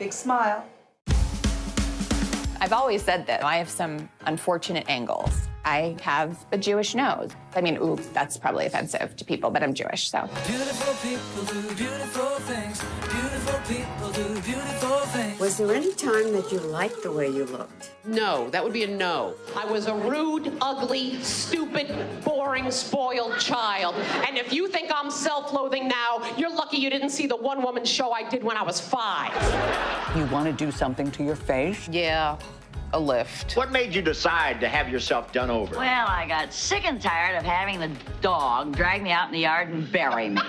Big smile. I've always said that I have some unfortunate angles. I have a Jewish nose. I mean, ooh, that's probably offensive to people, but I'm Jewish, so. Beautiful people do beautiful things. Beautiful people do beautiful things. Was there any time that you liked the way you looked? No, that would be a no. I was a rude, ugly, stupid, boring, spoiled child. And if you think I'm self-loathing now, you're lucky you didn't see the one-woman show I did when I was 5. You want to do something to your face? Yeah, a lift. What made you decide to have yourself done over? Well, I got sick and tired of having the dog drag me out in the yard and bury me.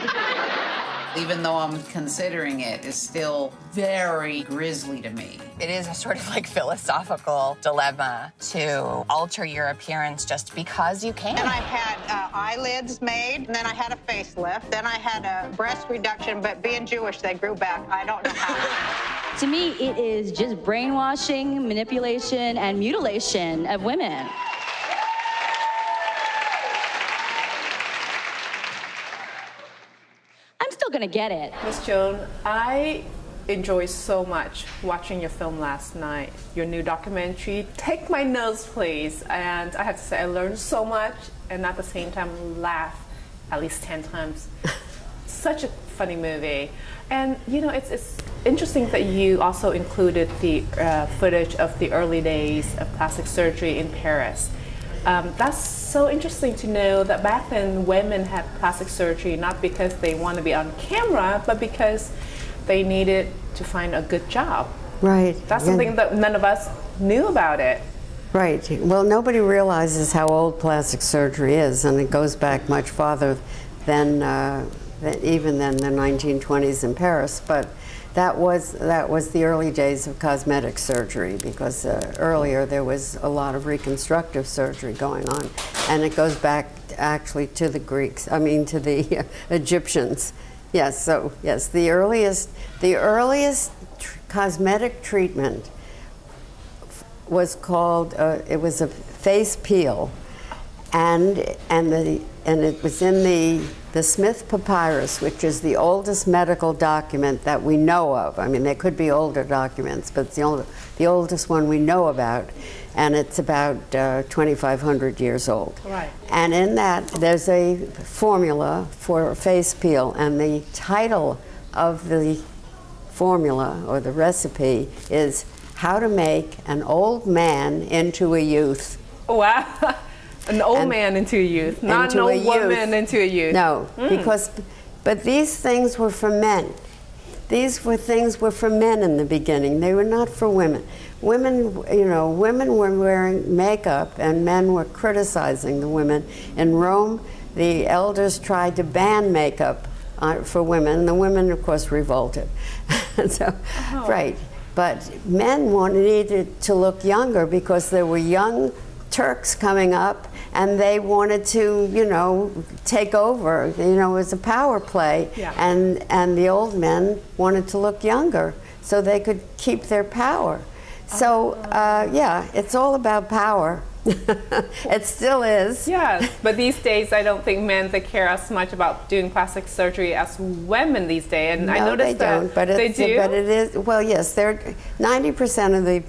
Even though I'm considering it, it's still very grisly to me. It is a sort of like philosophical dilemma to alter your appearance just because you can. And I had eyelids made, and then I had a facelift, then I had a breast reduction, but being Jewish, they grew back. I don't know how. To me, it is just brainwashing, manipulation, and mutilation of women. I'm still gonna get it. Miss Joan, I enjoyed so much watching your film last night, your new documentary, Take My Nose, Please. And I have to say, I learned so much, and at the same time, laughed at least 10 times. Such a funny movie. And, you know, it's interesting that you also included the footage of the early days of plastic surgery in Paris. That's so interesting to know that back then women had plastic surgery not because they want to be on camera, but because they needed to find a good job. Right. That's something that none of us knew about it. Right. Well, nobody realizes how old plastic surgery is, and it goes back much farther than even than the 1920s in Paris. But that was the early days of cosmetic surgery, because earlier there was a lot of reconstructive surgery going on, and it goes back actually to the Greeks. I mean, to the Egyptians. Yes. So yes, the earliest cosmetic treatment was called. It was a face peel, and it was in the Smith Papyrus, which is the oldest medical document that we know of. I mean, there could be older documents, but it's the oldest one we know about, and it's about 2,500 years old. Right. And in that, there's a formula for a face peel, and the title of the formula or the recipe is How to Make an Old Man into a Youth. Wow. An old man into a youth, not an old woman into a youth. No, but these things were for men. Things were for men in the beginning. They were not for women. Women were wearing makeup, and men were criticizing the women. In Rome, the elders tried to ban makeup for women, and the women, of course, revolted. So, right. But men needed to look younger because there were young Turks coming up, and they wanted to, take over. It was a power play, yeah. and the old men wanted to look younger so they could keep their power. So, yeah, it's all about power. It still is. Yeah, but these days I don't think men they care as much about doing plastic surgery as women these days. And no, I noticed they don't, but they do. But it is. Well, yes, 90% of the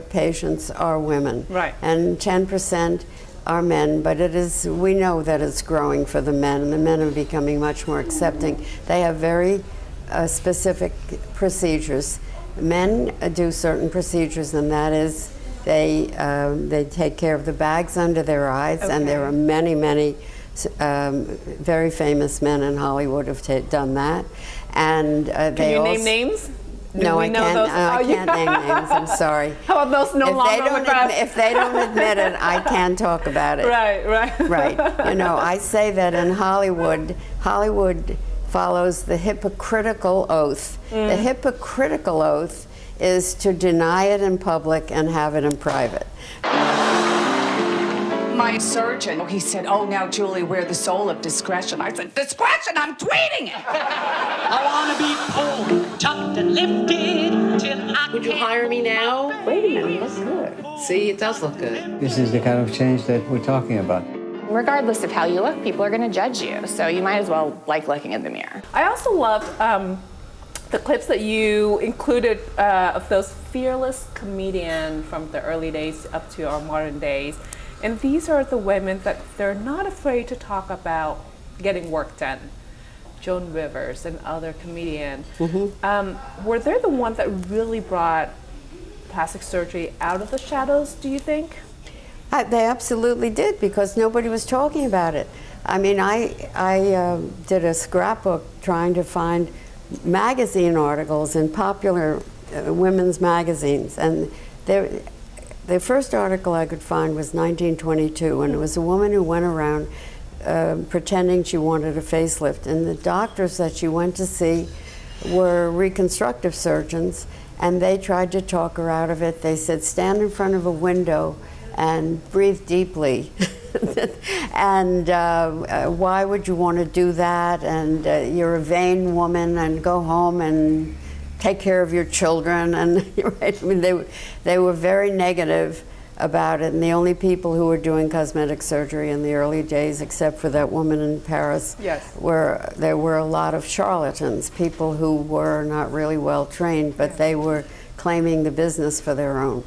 patients are women, right, and 10% are men. But we know that it's growing for the men, and the men are becoming much more accepting. They have very specific procedures. Men do certain procedures, and that is they take care of the bags under their eyes, and there are many very famous men in Hollywood who've done that. And can you name names? No, I can't. I can't name names. I'm sorry. How about those no longer with us? If they don't admit it, I can't talk about it. Right. Right. I say that in Hollywood follows the hypocritical oath. The hypocritical oath is to deny it in public and have it in private. My surgeon, he said, "Oh, now, Julie, wear the soul of discretion." I said, "Discretion? I'm tweeting it." I want to be pulled, tucked, and lifted till I Would you hire me now? Wait a minute, that's good. See, it does look good. This is the kind of change that we're talking about. Regardless of how you look, people are going to judge you, so you might as well like looking in the mirror. I also loved the clips that you included of those fearless comedians from the early days up to our modern days. And these are the women that they're not afraid to talk about getting work done. Joan Rivers and other comedians. Were they the ones that really brought plastic surgery out of the shadows, do you think? They absolutely did, because nobody was talking about it. I mean, I did a scrapbook trying to find magazine articles in popular women's magazines, and the first article I could find was 1922, and it was a woman who went around pretending she wanted a facelift, and the doctors that she went to see were reconstructive surgeons, and they tried to talk her out of it. They said, stand in front of a window and breathe deeply. And why would you want to do that? And you're a vain woman, and go home and take care of your children. And right? I mean, they were very negative about it. And the only people who were doing cosmetic surgery in the early days, except for that woman in Paris, there were a lot of charlatans, people who were not really well trained, but they were claiming the business for their own.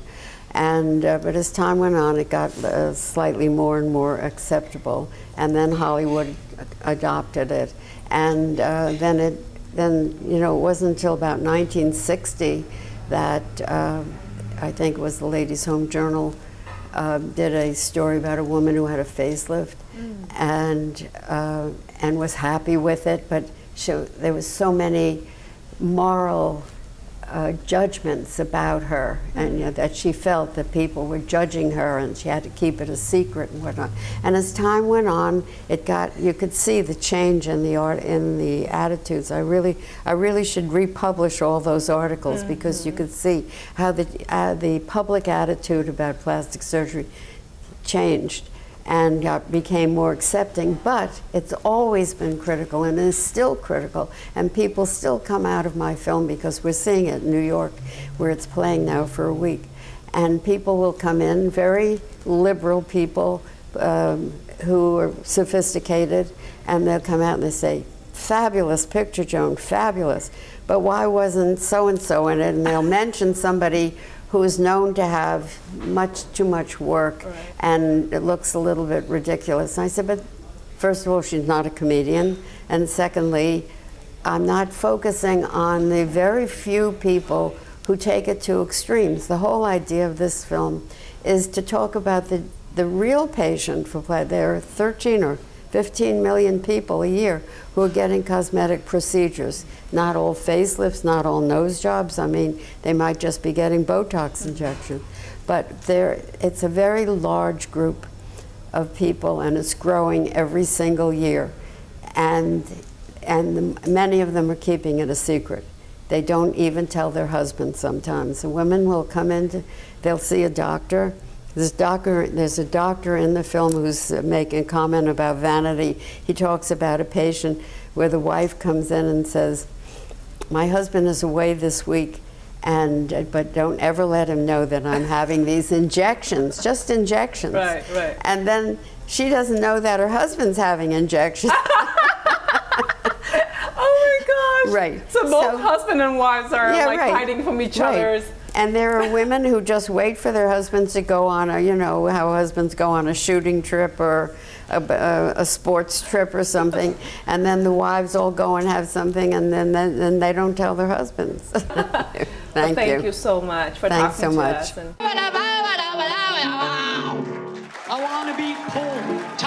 And but as time went on, it got slightly more and more acceptable, and then Hollywood adopted it, and then you know, it wasn't until about 1960 that I think it was the Ladies' Home Journal did a story about a woman who had a facelift, and was happy with it, but there was so many moral judgments about her, and you know, that she felt that people were judging her, and she had to keep it a secret and whatnot. And as time went on, you could see the change in the art, in the attitudes. I really should republish all those articles, because you could see how the public attitude about plastic surgery changed and became more accepting, but it's always been critical and is still critical, and people still come out of my film, because we're seeing it in New York, where it's playing now for a week, and people will come in, very liberal people who are sophisticated, and they'll come out and they say, fabulous picture, Joan, fabulous, but why wasn't so-and-so in it? And they'll mention somebody who is known to have too much work, and it looks a little bit ridiculous. And I said, but first of all, she's not a comedian, and secondly, I'm not focusing on the very few people who take it to extremes. The whole idea of this film is to talk about the real patient for plastic. There are 13 or 15 million people a year who are getting cosmetic procedures. Not all facelifts, not all nose jobs. I mean, they might just be getting Botox injections. But it's a very large group of people, and it's growing every single year. And many of them are keeping it a secret. They don't even tell their husbands sometimes. The women will come in, they'll see a doctor. There's a doctor in the film who's making a comment about vanity. He talks about a patient where the wife comes in and says, my husband is away this week, but don't ever let him know that I'm having these injections, just injections. Right, right. And then she doesn't know that her husband's having injections. Oh my gosh. Right. So both husband and wives are hiding from each other's. And there are women who just wait for their husbands to go on how husbands go on a shooting trip or a sports trip or something, and then the wives all go and have something, and then they don't tell their husbands. Thank you so much for Thanks talking so to much. us. I want to be cold.